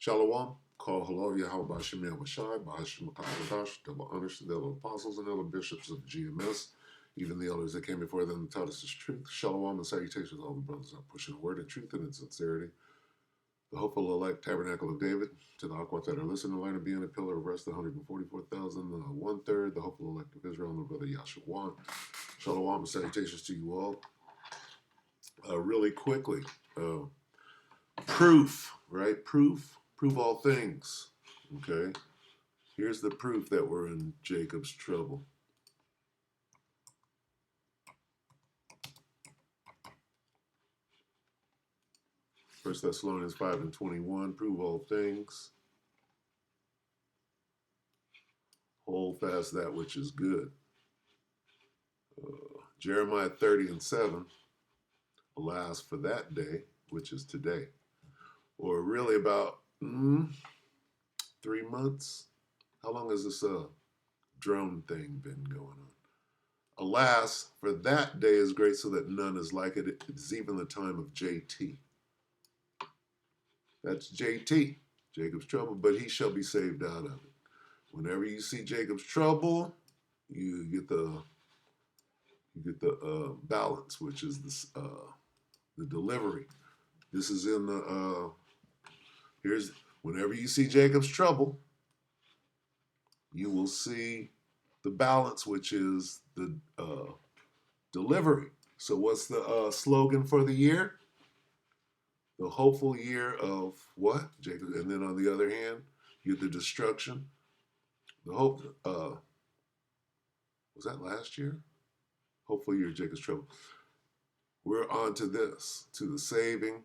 Shalom, call hello, Yahweh Bashem Yahweh Bahashim Makadash, double honors to the elder apostles and elder bishops of the GMS, even the elders that came before them and taught us this truth. Shalom and salutations to all the brothers out pushing the word of truth and in sincerity. The hopeful elect tabernacle of David, to the Aquat that are listening to learn to be in a pillar of rest, the 144,000, one third, the hopeful elect of Israel, and the brother Yahshua. Shalom and salutations to you all. Really quickly, proof, right? Prove all things. Okay. Here's the proof that we're in Jacob's trouble. First Thessalonians 5:21. Prove all things. Hold fast that which is good. Jeremiah 30:7. Alas for that day, which is today. Or really about 3 months. How long has this drone thing been going on? Alas, for that day is great, so that none is like it. It is even the time of JT. That's JT, Jacob's trouble, but he shall be saved out of it. Whenever you see Jacob's trouble, you get the balance, which is the delivery. This is in the here's whenever you see Jacob's trouble, you will see the balance, which is the delivery. So what's the slogan for the year? The hopeful year of what? Jacob. And then on the other hand, you get the destruction. The hope, was that last year? Hopeful year of Jacob's trouble. We're on to this, to the saving,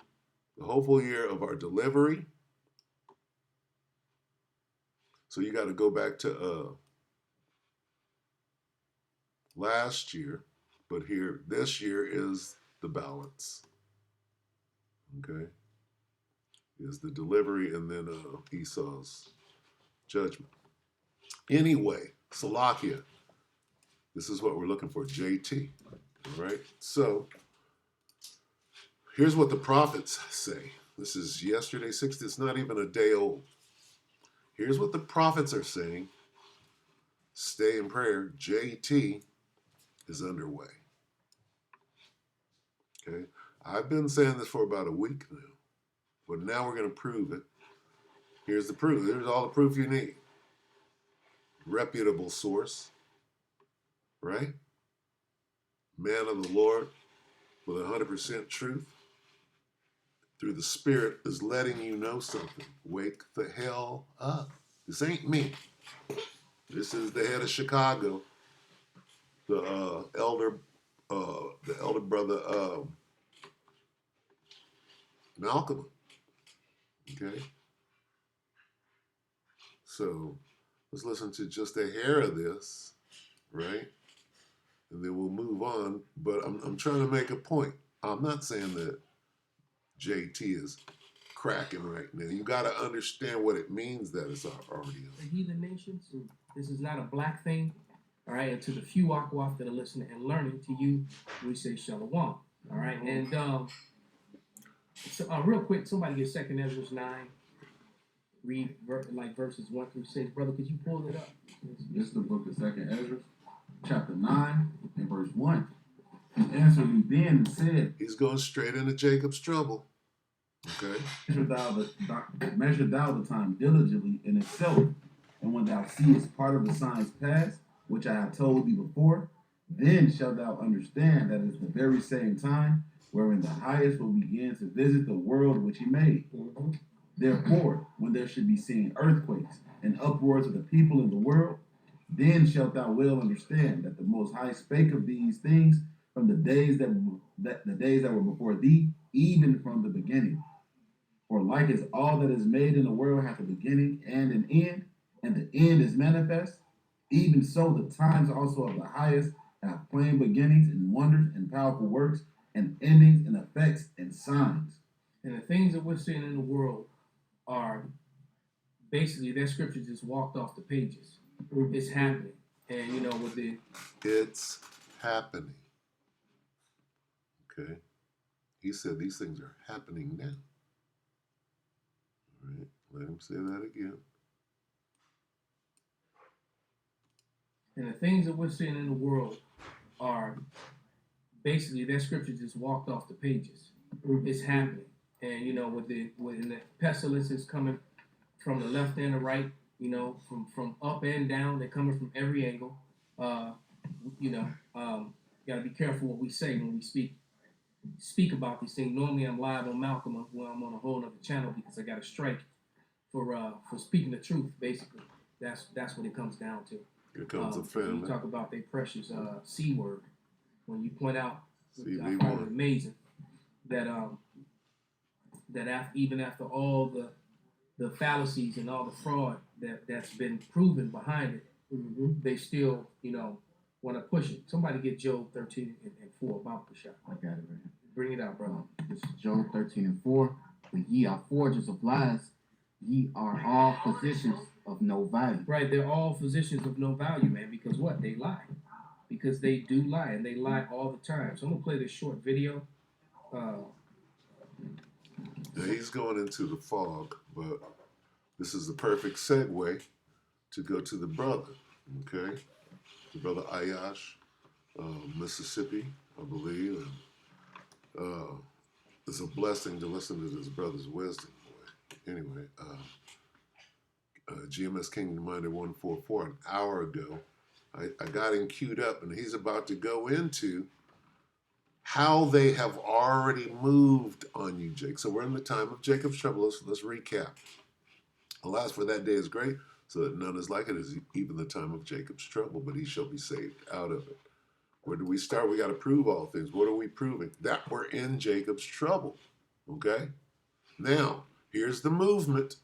the hopeful year of our delivery. So you got to go back to last year, but here, this year is the balance. Okay? Is the delivery and then Esau's judgment. Anyway, Salakia. This is what we're looking for, JT. All right? So, here's what the prophets say. This is yesterday, 6th. It's not even a day old. Here's what the prophets are saying. Stay in prayer. JT is underway. Okay? I've been saying this for about a week now. But now we're going to prove it. Here's the proof. Here's all the proof you need. Reputable source. Right? Man of the Lord with 100% truth. Through the Spirit is letting you know something. Wake the hell up. This ain't me. This is the head of Chicago, the elder brother Malcolm. Okay, so let's listen to just a hair of this, right? And then we'll move on. But I'm trying to make a point. I'm not saying that JT is cracking right now. You got to understand what it means that it's already on. The heathen nations, this is not a black thing. All right, and to the few Akwaf that are listening and learning, to you, we say Shalom. All right, and so, real quick, somebody get 2 Ezra 9. Read verses 1 through 6. Brother, could you pull it up? This is the book of 2 Ezra, chapter 9, and verse 1. He answered me then and said, He's going straight into Jacob's trouble. Okay. Measure thou the time diligently in itself, and when thou seest part of the signs past, which I have told thee before, then shalt thou understand that it is the very same time wherein the highest will begin to visit the world which he made. Mm-hmm. Therefore, when there should be seen earthquakes and uproars of the people in the world, then shalt thou well understand that the Most High spake of these things from the days that were before thee, even from the beginning. For like as all that is made in the world hath a beginning and an end, and the end is manifest, even so the times also of the highest have plain beginnings and wonders and powerful works and endings and effects and signs. And the things that we're seeing in the world are basically that scripture just walked off the pages. It's happening. And you know, with the it's happening. Okay. He said these things are happening now. All right. Let him say that again. And the things that we're seeing in the world are basically that scripture just walked off the pages. It's happening. And you know, when the pestilence is coming from the left and the right, you know, from up and down, they're coming from every angle. You know, gotta be careful what we say when we speak about these things. Normally I'm live on Malcolm when I'm on a whole other channel because I got a strike for speaking the truth, basically. That's what it comes down to. Here comes the When family. you talk about their precious C word, when you point out, I CV1. find it amazing that even after all the fallacies and all the fraud that's been proven behind it, they still, you know, want to push it. Somebody get Job 13 and 4 about the shot. I got it right here. Bring it out, brother. This is Job 13 and 4. But ye are forgers of lies, ye are all physicians of no value. Right, they're all physicians of no value, man, because what? They lie. Because they do lie, and they lie all the time. So I'm going to play this short video. Now he's going into the fog, but this is the perfect segue to go to the brother, okay? The brother Ayash, Mississippi, I believe. And it's a blessing to listen to this brother's wisdom, boy. Anyway, GMS Kingdom Minded 144, an hour ago, I got him queued up, and he's about to go into how they have already moved on you, Jake. So we're in the time of Jacob's trouble. Let's recap. Alas, for that day is great, so that none is like it is even the time of Jacob's trouble, but he shall be saved out of it. Where do we start? We got to prove all things. What are we proving? That we're in Jacob's trouble. Okay? Now, here's the movement.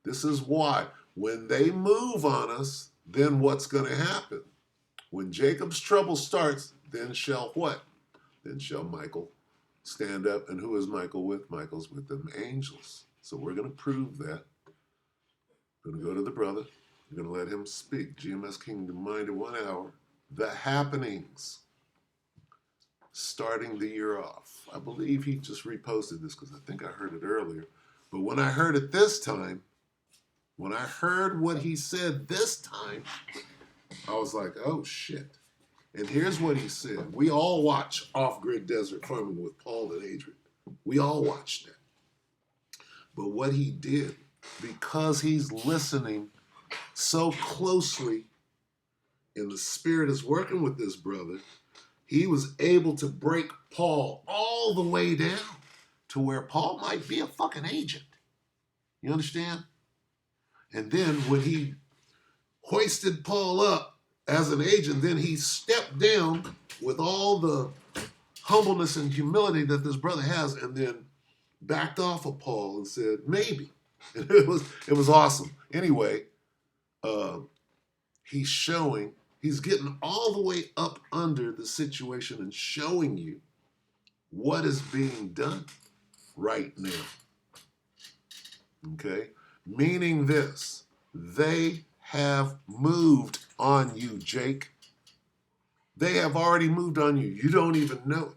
This is why. When they move on us, then what's going to happen? When Jacob's trouble starts, then shall what? Then shall Michael stand up. And who is Michael with? Michael's with them angels. So we're going to prove that. Going to go to the brother. We're going to let him speak. GMS Kingdom Minded 1 hour. The happenings. Starting the year off. I believe he just reposted this because I think I heard it earlier. But when I heard it this time, when I heard what he said this time, I was like, oh shit. And here's what he said. We all watch Off-Grid Desert Farming with Paul and Adrian. We all watched that. But what he did, because he's listening so closely and the Spirit is working with this brother, he was able to break Paul all the way down to where Paul might be a fucking agent. You understand? And then when he hoisted Paul up as an agent, then he stepped down with all the humbleness and humility that this brother has, and then backed off of Paul and said, maybe. And it was awesome. Anyway, he's getting all the way up under the situation and showing you what is being done right now. Okay? Meaning this, they have moved on you, Jake. They have already moved on you. You don't even know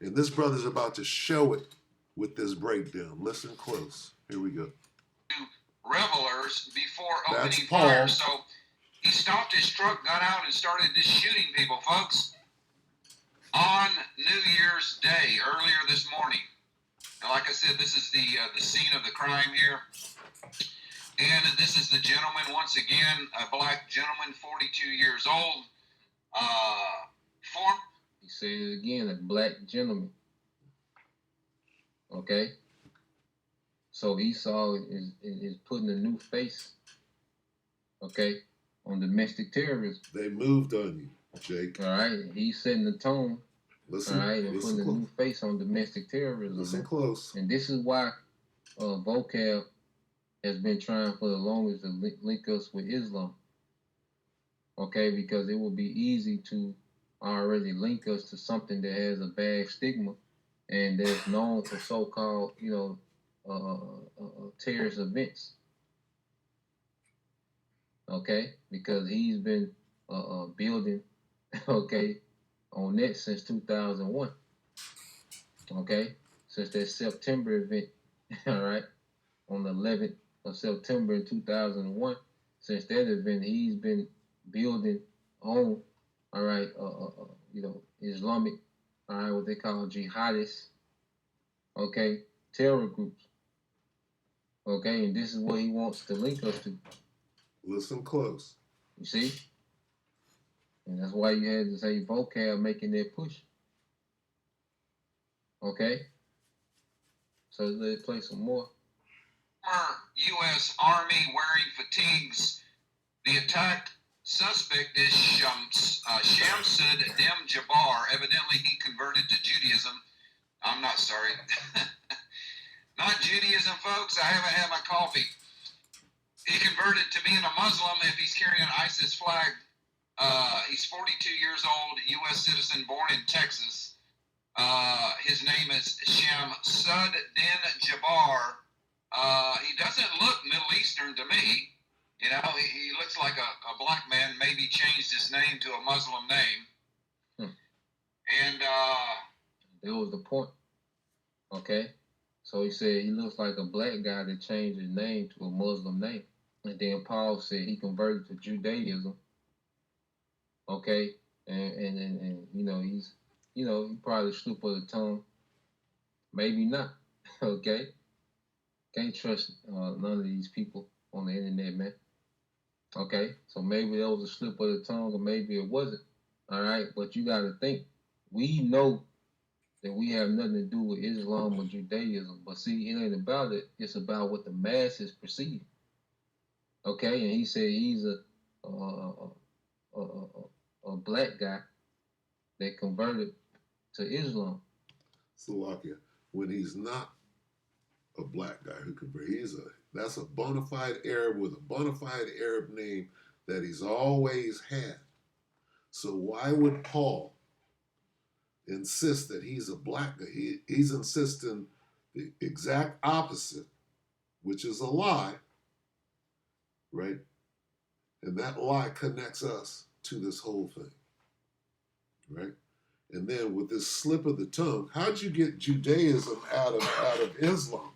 it. And this brother's about to show it with this breakdown. Listen close. Here we go. Revelers before That's opening Paul. fire. So he stopped his truck, got out, and started just shooting people, folks, on New Year's Day, earlier this morning. Now, like I said, this is the scene of the crime here. And this is the gentleman, once again, a black gentleman, 42 years old. He said it again, a black gentleman. Okay? So Esau is putting a new face, okay, on domestic terrorism. They moved on you, Jake. All right? He's setting the tone, Listen, all right, and listen putting a new close. face on domestic terrorism. Listen Man. close. And this is why Vocab has been trying for the longest to link us with Islam. Okay, because it will be easy to already link us to something that has a bad stigma and that's known for so-called, terrorist events. Okay, because he's been building, okay, on that since 2001. Okay, since that September event, all right. on the 11th of September in 2001. Since that event, he's been building on, all right, Islamic, all right, what they call jihadists, okay, terror groups, okay, and this is what he wants to link us to. Listen close. You see, and that's why you had to say vocab making that push, okay. So let's play some more. Former U.S. Army wearing fatigues. The attacked suspect is Shamsud Dem Jabbar. Evidently, he converted to Judaism. I'm not sorry. Not Judaism, folks. I haven't had my coffee. He converted to being a Muslim if he's carrying an ISIS flag. He's 42 years old, U.S. citizen, born in Texas. His name is Shamsud Din Jabbar. He doesn't look Middle Eastern to me. You know, he looks like a black man, maybe changed his name to a Muslim name. And that was the point. Okay. So he said he looks like a black guy that changed his name to a Muslim name. And then Paul said he converted to Judaism. Okay. And you know, he's, you know, he probably slip of the tongue. Maybe not. Okay. Can't trust none of these people on the internet, man. Okay. So maybe that was a slip of the tongue or maybe it wasn't. All right. But you got to think, we know that we have nothing to do with Islam or Judaism. But see, it ain't about it. It's about what the masses perceive. Okay, and he said he's a black guy that converted to Islam. Salakia, when he's not a black guy who converted, that's a bona fide Arab with a bona fide Arab name that he's always had. So why would Paul insist that he's a black guy? He's insisting the exact opposite, which is a lie, right? And that lie connects us to this whole thing, right? And then with this slip of the tongue, how'd you get Judaism out of Islam?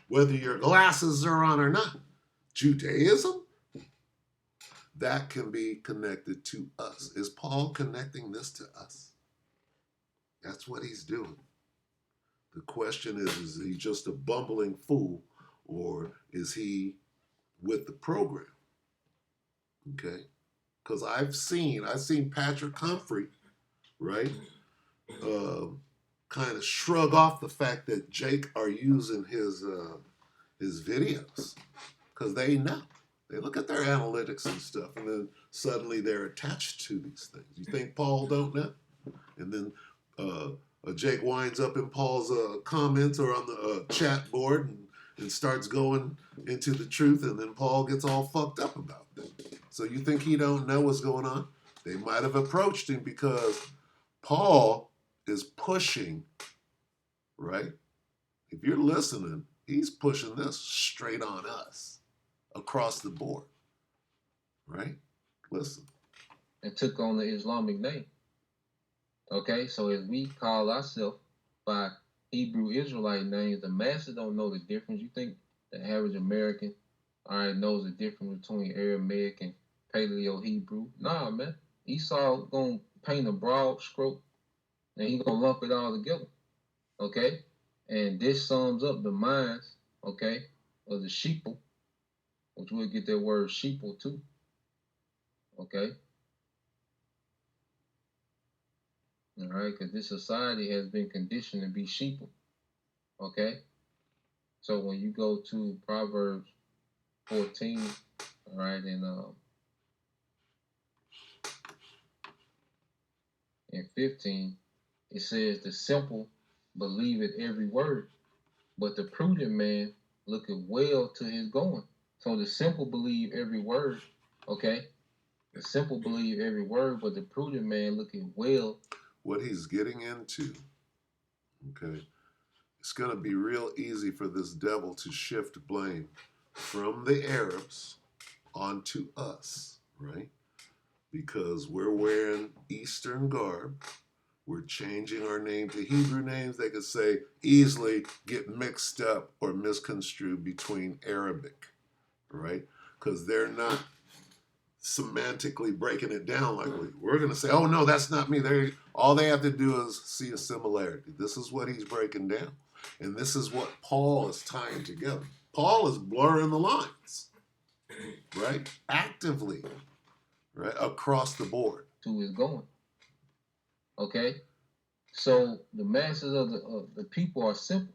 Whether your glasses are on or not, Judaism, that can be connected to us. Is Paul connecting this to us? That's what he's doing. The question is he just a bumbling fool or is he with the program? Okay? Because I've seen Patrick Humphrey, right, kind of shrug off the fact that Jake are using his videos because they know. They look at their analytics and stuff, and then suddenly they're attached to these things. You think Paul don't know? And then Jake winds up in Paul's comments or on the chat board and starts going into the truth, and then Paul gets all fucked up about that. So you think he don't know what's going on? They might have approached him because Paul is pushing, right? If you're listening, he's pushing this straight on us across the board, right? Listen. And took on the Islamic name. Okay, so as we call ourselves by Hebrew Israelite names, the masses don't know the difference. You think the average American, all right, knows the difference between Aramaic and Paleo Hebrew? Nah, man. Esau gonna paint a broad stroke and he gonna lump it all together. Okay? And this sums up the minds, okay, of the sheeple, which we'll get that word sheeple too. Okay? All right, because this society has been conditioned to be sheeple. Okay? So when you go to Proverbs 14, all right, and 15, it says the simple believeth every word, but the prudent man looketh well to his going. So the simple believe every word, okay? The simple believe every word, but the prudent man looketh well. What he's getting into, okay, it's going to be real easy for this devil to shift blame from the Arabs onto us, right? Because we're wearing Eastern garb, We're changing our name to Hebrew names. They could say easily get mixed up or misconstrued between Arabic, right? Because they're not semantically breaking it down like we're going to say, oh no, that's not me. All they have to do is see a similarity. This is what he's breaking down. And this is what Paul is tying together. Paul is blurring the lines, right? Actively, right? Across the board. To is going. Okay? So the masses of the people are simple.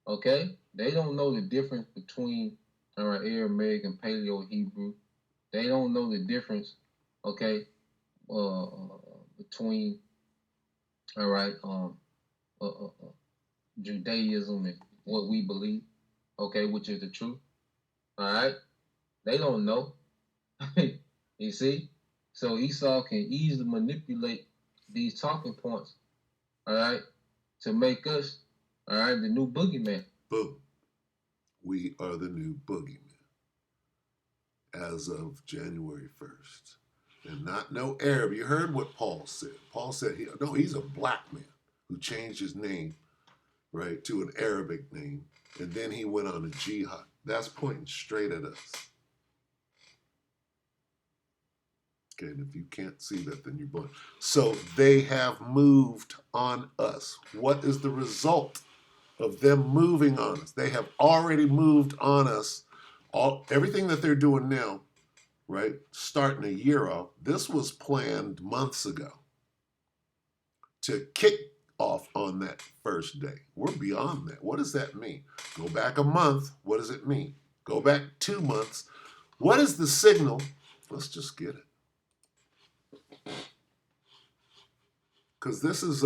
Okay? They don't know the difference between Aramaic and Paleo Hebrew. They don't know the difference, okay, between Judaism and what we believe, okay, which is the truth. All right? They don't know. You see? So Esau can easily manipulate these talking points, all right, to make us, all right, the new boogeyman. Boom. We are the new boogeyman as of January 1st. And not no Arab. You heard what Paul said. Paul said, he's a black man who changed his name, right, to an Arabic name. And then he went on a jihad. That's pointing straight at us. Okay, and if you can't see that, then you're blind. So they have moved on us. What is the result of them moving on us? They have already moved on us. Everything that they're doing now, right, starting a year off, this was planned months ago to kick off on that first day. We're beyond that. What does that mean? Go back a month. What does it mean? Go back 2 months. What is the signal? Let's just get it. Because this is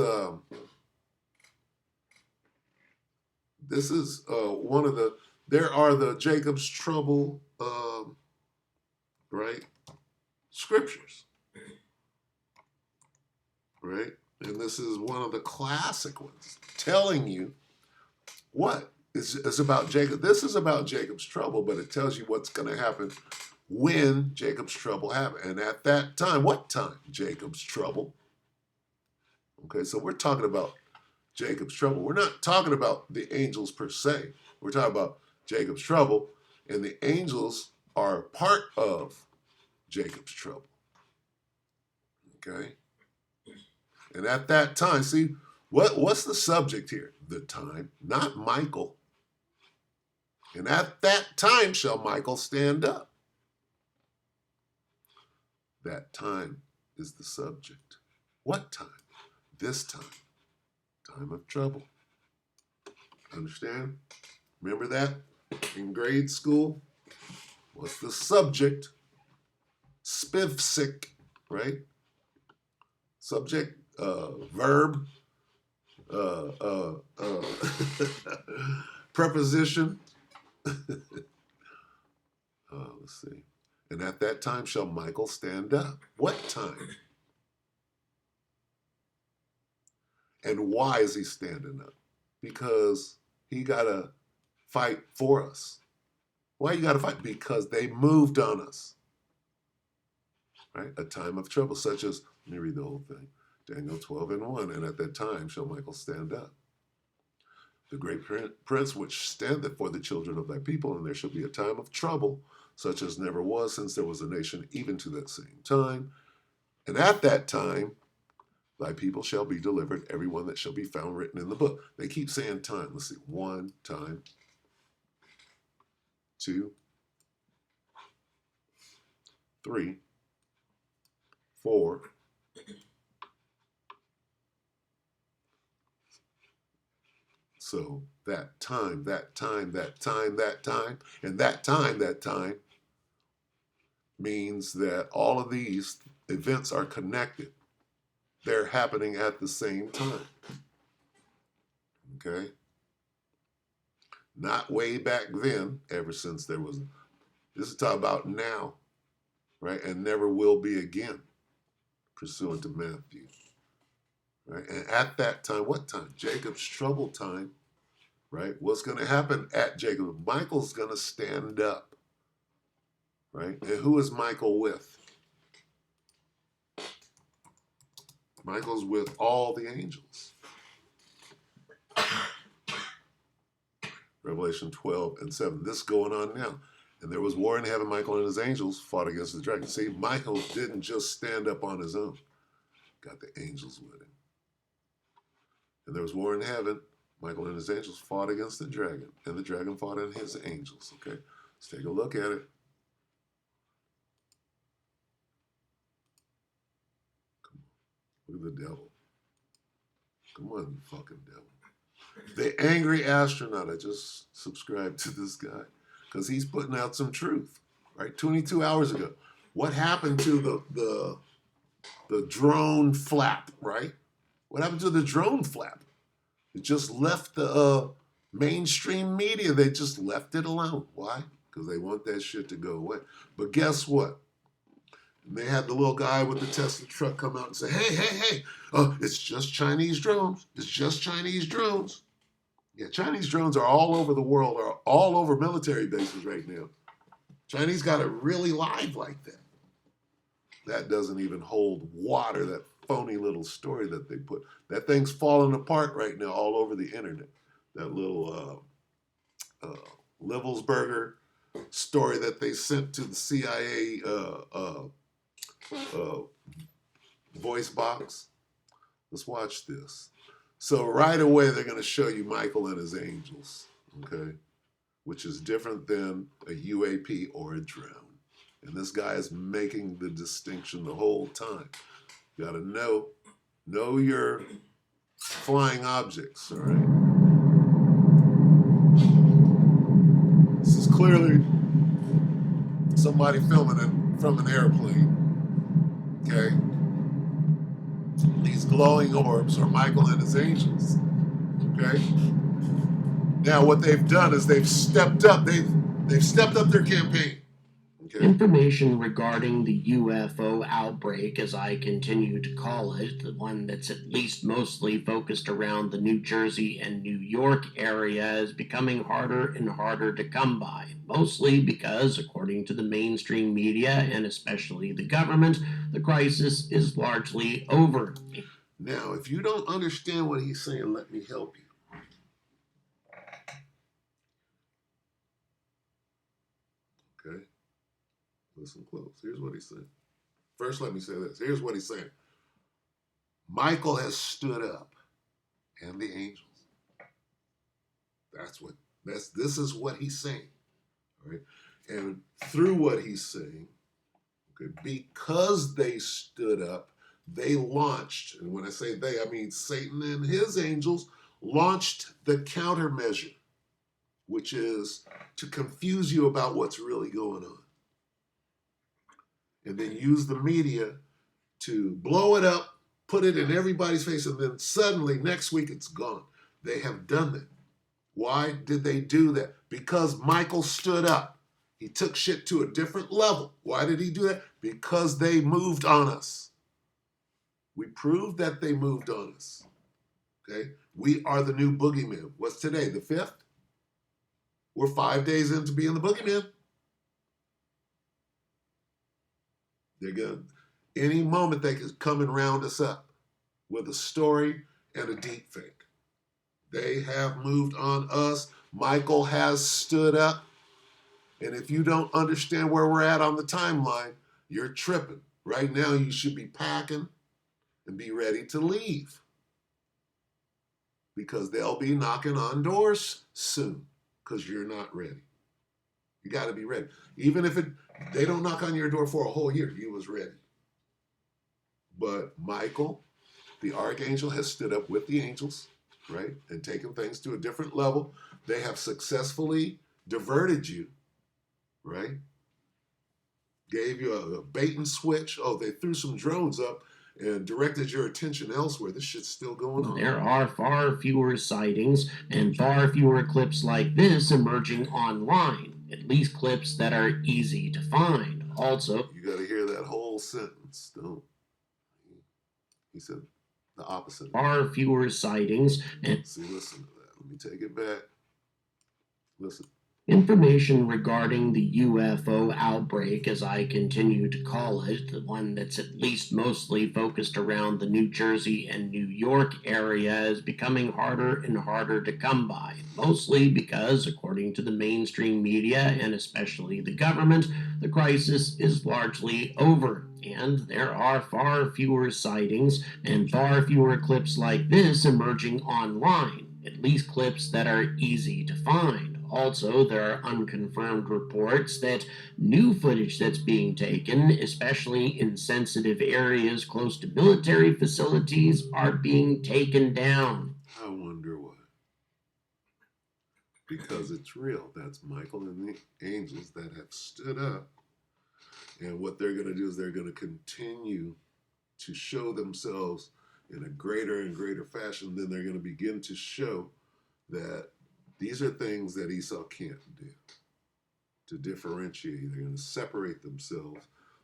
one of the, there are the Jacob's trouble, right, scriptures, right? And this is one of the classic ones telling you what is about Jacob. This is about Jacob's trouble, but it tells you what's going to happen when Jacob's trouble happened. And at that time, what time? Jacob's trouble. Okay, so we're talking about Jacob's trouble. We're not talking about the angels per se. We're talking about Jacob's trouble, and the angels are part of Jacob's trouble. Okay? And at that time, see, what's the subject here? The time, not Michael. And at that time shall Michael stand up. That time is the subject. What time? This time. Time of trouble. Understand? Remember that in grade school? What's the subject? Spivsic, right? Subject, verb, preposition. Let's see. And at that time shall Michael stand up. What time? And why is he standing up? Because he got to fight for us. Why you got to fight? Because they moved on us. Right? A time of trouble, such as, let me read the whole thing. Daniel 12:1, and at that time shall Michael stand up. The great prince which standeth for the children of thy people, and there shall be a time of trouble, such as never was since there was a nation, even to that same time. And at that time, thy people shall be delivered, every one that shall be found written in the book. They keep saying time. Let's see. 1 time. 2. 3. 4. So that time, that time, that time, that time, and that time means that all of these events are connected. They're happening at the same time. Okay? Not way back then, ever since there was, this is talking about now, right? And never will be again, pursuant to Matthew. Right? And at that time, what time? Jacob's trouble time, right? What's going to happen at Jacob? Michael's going to stand up, right? And who is Michael with? Michael's with all the angels. Revelation 12:7. This is going on now. And there was war in heaven. Michael and his angels fought against the dragon. See, Michael didn't just stand up on his own. Got the angels with him. And there was war in heaven. Michael and his angels fought against the dragon. And the dragon fought in his angels. Okay, let's take a look at it. Come on. Look at the devil. Come on, you fucking devil. The angry astronaut. I just subscribed to this guy because he's putting out some truth. Right, 22 hours ago. What happened to the drone flap? Right, what happened to the drone flap? It just left the mainstream media. They just left it alone. Why? Because they want that shit to go away. But guess what? And they had the little guy with the Tesla truck come out and say, hey, it's just Chinese drones. It's just Chinese drones. Yeah, Chinese drones are all over the world, are all over military bases right now. Chinese got it really live like that. That doesn't even hold water, that phony little story that they put. That thing's falling apart right now all over the internet. That little Livelsberger story that they sent to the CIA voice box. Let's watch this. So right away, they're going to show you Michael and his angels, okay? Which is different than a UAP or a drone. And this guy is making the distinction the whole time. You got to know your flying objects, all right? This is clearly somebody filming it from an airplane, okay? These glowing orbs are Michael and his angels, okay? Now what they've done is they've stepped up. They've stepped up their campaign. Okay. Information regarding the UFO outbreak, as I continue to call it, the one that's at least mostly focused around the New Jersey and New York area, is becoming harder and harder to come by. Mostly because, according to the mainstream media and especially the government, the crisis is largely over. Now, if you don't understand what he's saying, let me help you. Okay? Listen close. Here's what he's saying. First, let me say this. Here's what he's saying. Michael has stood up, and the angels. This is what he's saying. All right? And through what he's saying, okay, because they stood up, they launched, and when I say they, I mean Satan and his angels launched the countermeasure, which is to confuse you about what's really going on. And then use the media to blow it up, put it in everybody's face, and then suddenly next week it's gone. They have done that. Why did they do that? Because Michael stood up. He took shit to a different level. Why did he do that? Because they moved on us. We proved that they moved on us. Okay? We are the new boogeyman. What's today, the 5th? We're 5 days into being the boogeyman. They're good. Any moment they could come and round us up with a story and a deep fake. They have moved on us. Michael has stood up. And if you don't understand where we're at on the timeline, you're tripping. Right now, you should be packing and be ready to leave. Because they'll be knocking on doors soon. Because you're not ready. You got to be ready. Even if they don't knock on your door for a whole year, you was ready. But Michael, the archangel, has stood up with the angels, right? And taken things to a different level. They have successfully diverted you, right? Gave you a bait and switch. Oh, they threw some drones up and directed your attention elsewhere. This shit's still going on. There are far fewer sightings and far fewer clips like this emerging online. At least clips that are easy to find. Also, you got to hear that whole sentence, don't. He said the opposite. Far fewer sightings and see, listen to that. Let me take it back. Listen. Information regarding the UFO outbreak, as I continue to call it, the one that's at least mostly focused around the New Jersey and New York area, is becoming harder and harder to come by. Mostly because, according to the mainstream media and especially the government, the crisis is largely over. And there are far fewer sightings and far fewer clips like this emerging online, at least clips that are easy to find. Also, there are unconfirmed reports that new footage that's being taken, especially in sensitive areas close to military facilities, are being taken down. I wonder why. Because it's real. That's Michael and the angels that have stood up. And what they're going to do is they're going to continue to show themselves in a greater and greater fashion. Then they're going to begin to show that these are things that Esau can't do. To differentiate, they're going to separate themselves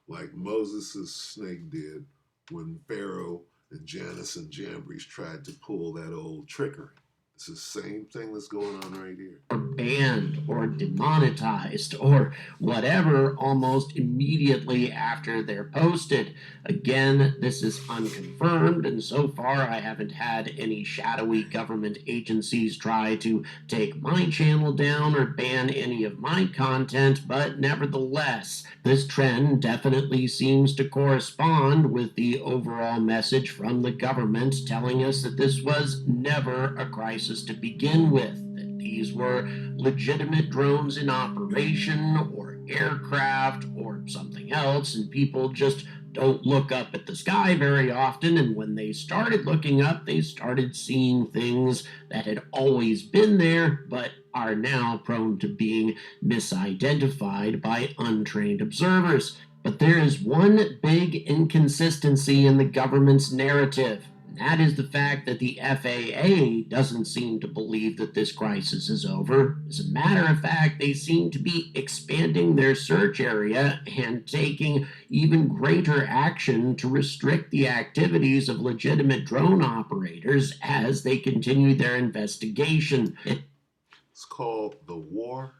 like Moses' snake did when Pharaoh and Janus and Jambres tried to pull that old trickery. It's the same thing that's going on right here. Or banned or demonetized or whatever almost immediately after they're posted. Again, this is unconfirmed, and so far I haven't had any shadowy government agencies try to take my channel down or ban any of my content, but nevertheless, this trend definitely seems to correspond with the overall message from the government telling us that this was never a crisis to begin with, that these were legitimate drones in operation or aircraft or something else, and people just don't look up at the sky very often, and when they started looking up, they started seeing things that had always been there, but are now prone to being misidentified by untrained observers. But there is one big inconsistency in the government's narrative. That is the fact that the FAA doesn't seem to believe that this crisis is over. As a matter of fact, they seem to be expanding their search area and taking even greater action to restrict the activities of legitimate drone operators as they continue their investigation. It's called The War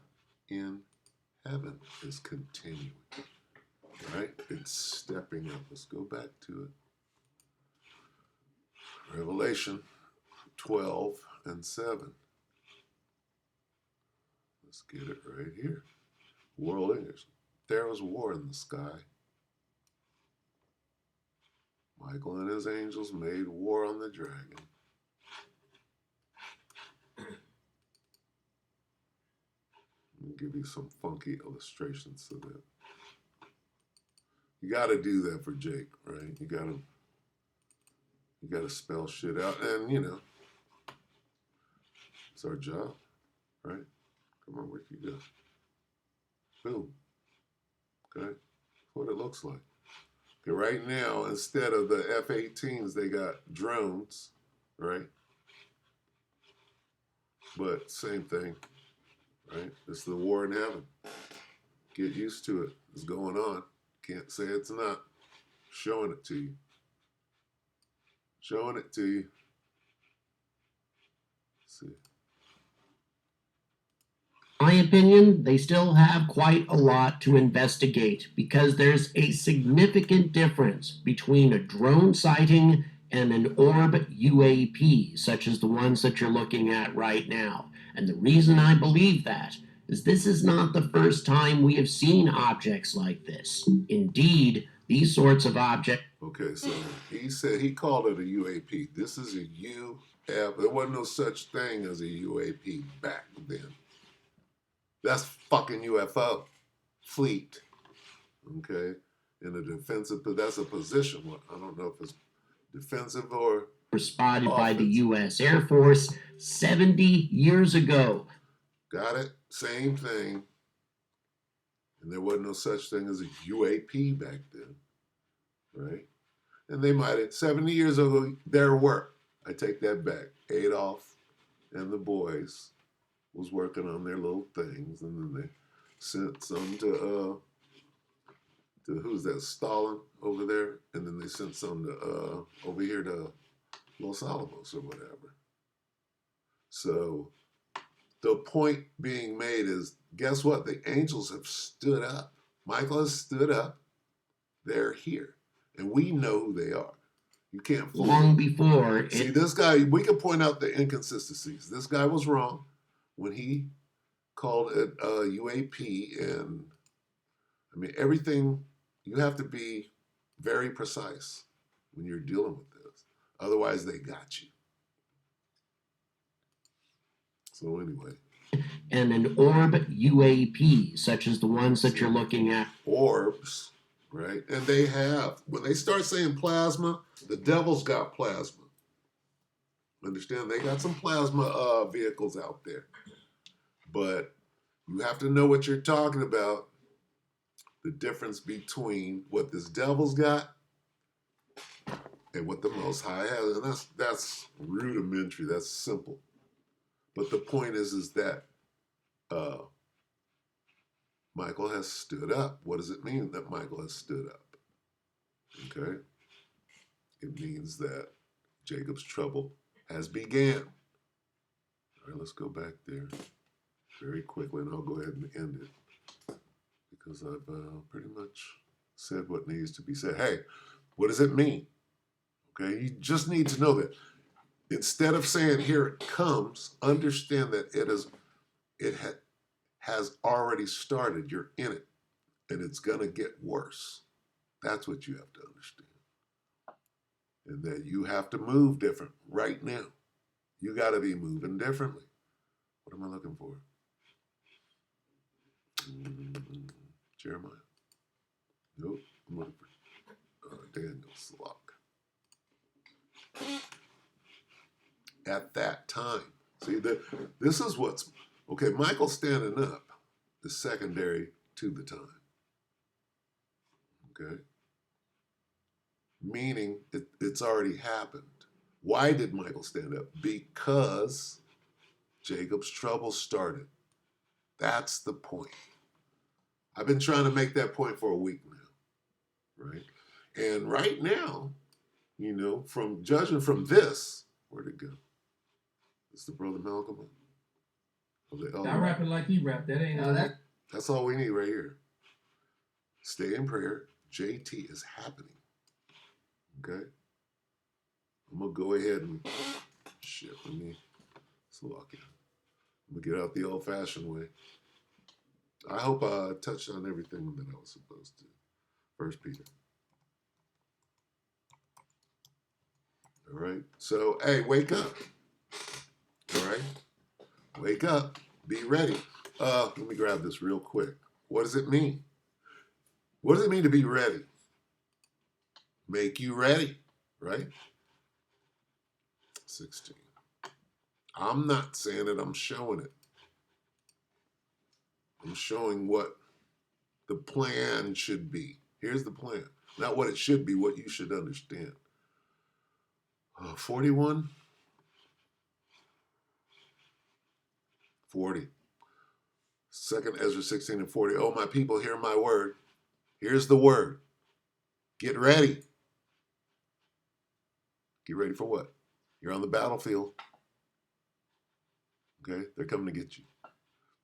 in Heaven is continuing. Right? It's stepping up. Let's go back to it. Revelation 12 and 7. Let's get it right here. World English. There was war in the sky. Michael and his angels made war on the dragon. Let me give you some funky illustrations of that. You got to do that for Jake, right? You got to spell shit out, and you know, it's our job, right? Come on, where'd you go? Boom. Okay, that's what it looks like. Okay, right now, instead of the F-18s, they got drones, right? But same thing, right? It's the war in heaven. Get used to it. It's going on. Can't say it's not. Showing it to you. Showing it to you. Let's see. My opinion, they still have quite a lot to investigate because there's a significant difference between a drone sighting and an orb UAP, such as the ones that you're looking at right now. And the reason I believe that is this is not the first time we have seen objects like this. Indeed, these sorts of objects. Okay, so he said he called it a UAP. This is a UF. There wasn't no such thing as a UAP back then. That's fucking UFO fleet. Okay, in a defensive, that's a position. I don't know if it's defensive or were spotted offensive. By the U.S. Air Force 70 years ago. Got it? Same thing. And there wasn't no such thing as a UAP back then, right? And they might have, 70 years ago, there were. I take that back. Adolf and the boys was working on their little things, and then they sent some to who's that, Stalin over there, and then they sent some to over here to Los Alamos or whatever. So the point being made is guess what? The angels have stood up. Michael has stood up. They're here. And we know who they are. You can't fool Long them. before See, it, this guy, we can point out the inconsistencies. This guy was wrong when he called it UAP. And I mean, everything, you have to be very precise when you're dealing with this. Otherwise, they got you. So, anyway. and an orb UAP, such as the ones that you're looking at. Orbs, right? And they have, when they start saying plasma, the devil's got plasma. Understand? They got some plasma vehicles out there. But you have to know what you're talking about. The difference between what this devil's got and what the Most High has. And that's rudimentary. That's simple. But the point is that Michael has stood up. What does it mean that Michael has stood up? Okay? It means that Jacob's trouble has began. All right, let's go back there very quickly, and I'll go ahead and end it because I've pretty much said what needs to be said. Hey, what does it mean? Okay, you just need to know that. Instead of saying here it comes, understand that it has already started. You're in it, and it's gonna get worse. That's what you have to understand. And that you have to move different right now. You got to be moving differently. What am I looking for? Jeremiah. Nope. I'm looking for Daniel's lock. At that time. See, this is what's... Okay, Michael standing up is secondary to the time. Okay? Meaning it's already happened. Why did Michael stand up? Because Jacob's trouble started. That's the point. I've been trying to make that point for a week now, right? And right now, you know, from judging from this, where'd it go? It's the brother Malcolm. I rap it like he rapped. That ain't all that. That's all we need right here. Stay in prayer. JT is happening. Okay? I'm going to go ahead and... Shit, let me... Slock it. I'm going to get out the old-fashioned way. I hope I touched on everything that I was supposed to. First Peter. All right? So, hey, wake up. All right? Wake up. Be ready. Let me grab this real quick. What does it mean? What does it mean to be ready? Make you ready, right? 16. I'm not saying it, I'm showing it. I'm showing what the plan should be. Here's the plan. Not what it should be, what you should understand. 41. 40. 2nd Ezra 16 and 40. Oh, my people, hear my word. Here's the word. Get ready. Get ready for what? You're on the battlefield. Okay? They're coming to get you.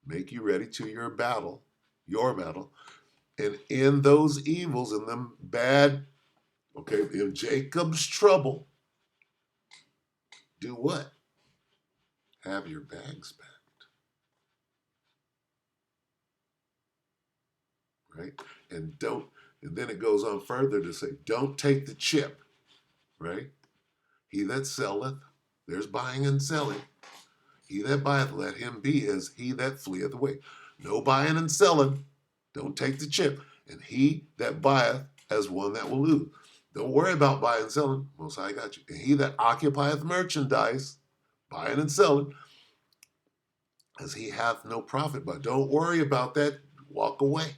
Make you ready to your battle. And in those evils, in them bad, okay, in Jacob's trouble, do what? Have your bags packed. Right? And then it goes on further to say, don't take the chip. Right? He that selleth, there's buying and selling. He that buyeth, let him be as he that fleeth away. No buying and selling. Don't take the chip. And he that buyeth as one that will lose. Don't worry about buying and selling. Most High got you. And he that occupieth merchandise, buying and selling, as he hath no profit. But don't worry about that. Walk away.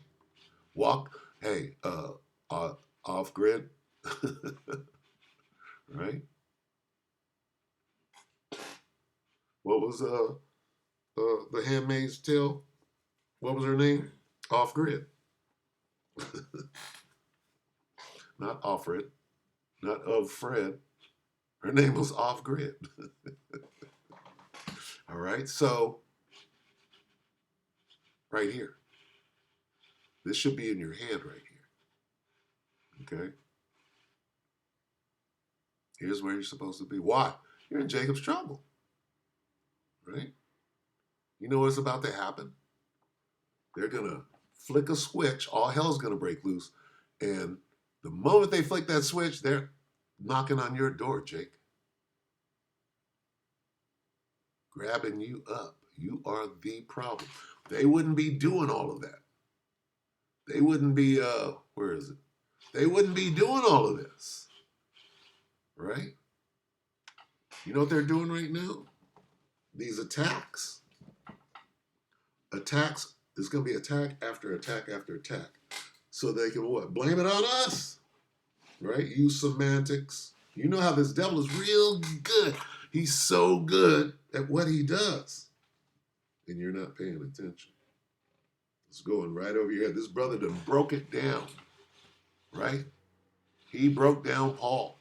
Hey, off grid. Right? What was the Handmaid's Tale? What was her name? Off grid. Not Offred, not of Fred. Her name was Off Grid. All right, so right here. This should be in your hand right here. Okay? Here's where you're supposed to be. Why? You're in Jacob's trouble. Right? You know what's about to happen? They're going to flick a switch. All hell's going to break loose. And the moment they flick that switch, they're knocking on your door, Jake. Grabbing you up. You are the problem. They wouldn't be doing all of that. They wouldn't be, where is it? They wouldn't be doing all of this. Right? You know what they're doing right now? These attacks. Attacks, there's going to be attack after attack after attack. So they can what? Blame it on us. Right? Use semantics. You know how this devil is real good. He's so good at what he does. And you're not paying attention. It's going right over your head. This brother done broke it down. Right? He broke down Paul.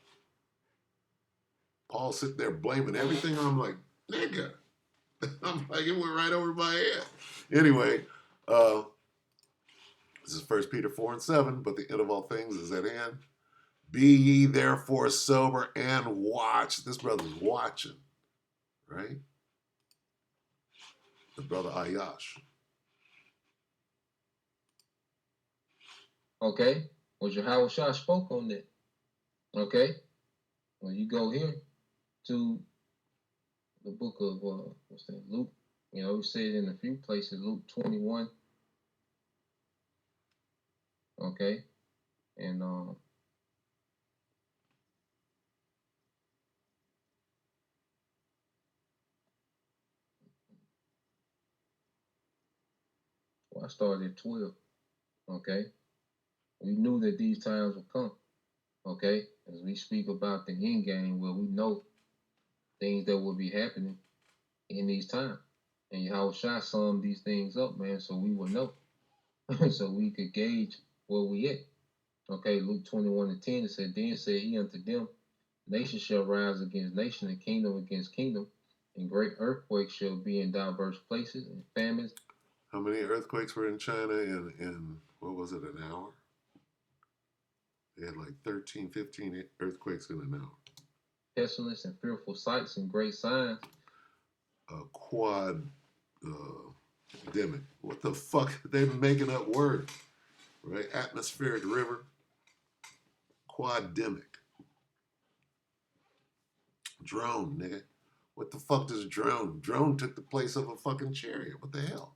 Paul sitting there blaming everything. I'm like, nigga. I'm like, it went right over my head. Anyway, this is 1 Peter 4:7, but the end of all things is at hand. Be ye therefore sober and watch. This brother's watching, right? The brother Ayash. Okay? Well, Yahushua spoke on that. Okay? When you go here to the book of, what's that, Luke, you know, we say it in a few places, Luke 21. Okay? And, well, I started at 12. Okay? We knew that these times would come. Okay? As we speak about the end game, where we know things that will be happening in these times. And Yahushua summed these things up, man, so we will know. So we could gauge where we at. Okay, Luke 21:10, it said, Then said he unto them, Nation shall rise against nation, and kingdom against kingdom, and great earthquakes shall be in diverse places, and famines. How many earthquakes were in China in what was it, an hour? They had like 13, 15 earthquakes in an hour. Pestilence and fearful sights and great signs. Quad demic. What the fuck? They're making up words, right? Atmospheric river. Quademic. Drone, nigga. What the fuck does drone? Drone took the place of a fucking chariot. What the hell?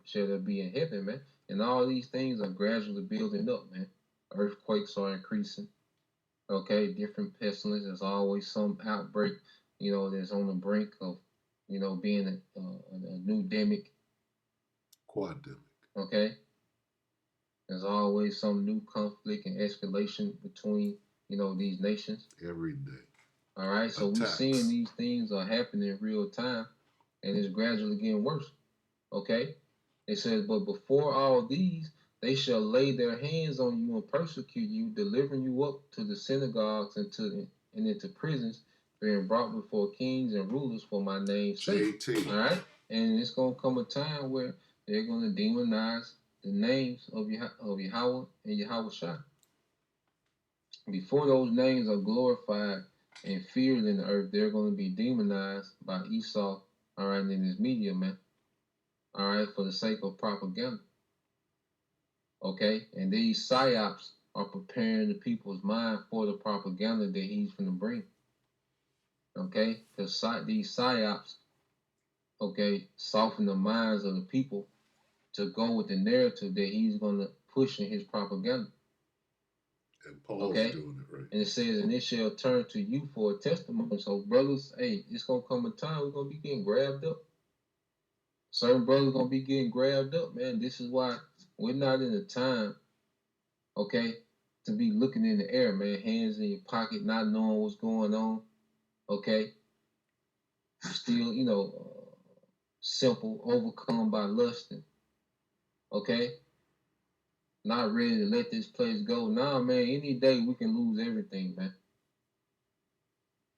Shall there be in heaven, man? And all these things are gradually building up, man. Earthquakes are increasing. Okay, different pestilence. There's always some outbreak, you know, that's on the brink of, you know, being a new demic. Quademic. Okay. There's always some new conflict and escalation between, you know, these nations. Every day. All right. So we're seeing these things are happening in real time, and it's gradually getting worse. Okay. It says, but before all these, they shall lay their hands on you and persecute you, delivering you up to the synagogues and into prisons, being brought before kings and rulers for my name's sake. All right. And it's going to come a time where they're going to demonize the names of Yahweh and Yahushua. Before those names are glorified and feared in the earth, they're going to be demonized by Esau, all right, and his media, man. All right, for the sake of propaganda. Okay, and these psyops are preparing the people's mind for the propaganda that he's going to bring. Okay, because these psyops, okay, soften the minds of the people to go with the narrative that he's going to push in his propaganda. And Paul's doing it, right? And it says, and it shall turn to you for a testimony. So, brothers, hey, it's going to come a time we're going to be getting grabbed up. Certain brothers going to be getting grabbed up, man. This is why we're not in a time, okay, to be looking in the air, man. Hands in your pocket, not knowing what's going on, okay? Still, you know, simple, overcome by lusting, okay? Not ready to let this place go. Nah, man, any day we can lose everything, man.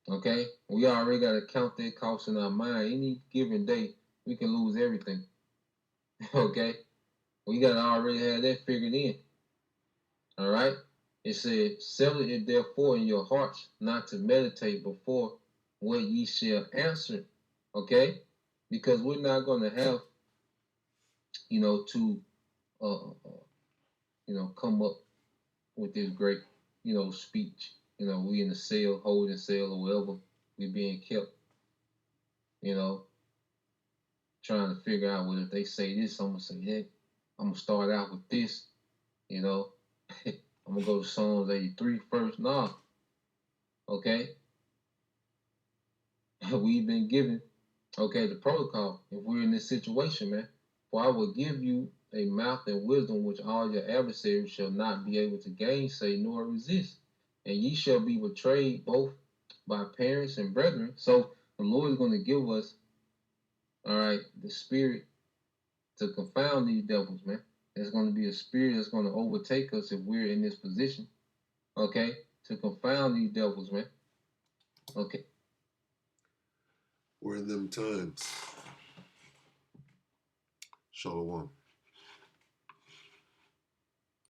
Okay? We already got to count that cost in our mind. Any given day, we can lose everything. Okay? We got to already have that figured in. All right? It said, settle it therefore in your hearts not to meditate before what ye shall answer. Okay? Because we're not going to have, to, come up with this great, speech. We in the cell, holding cell or wherever we being kept, you know, trying to figure out, well, if they say this, I'm going to say that. I'm going to start out with this, you know. I'm going to go to Psalms 83 first. Nah, okay? We've been given, the protocol. If we're in this situation, man, for I will give you a mouth and wisdom which all your adversaries shall not be able to gainsay nor resist. And ye shall be betrayed both by parents and brethren. So the Lord is going to give us, all right, the spirit to confound these devils, man. There's going to be a spirit that's going to overtake us if we're in this position, okay, to confound these devils, man. Okay. We're in them times. Shalom.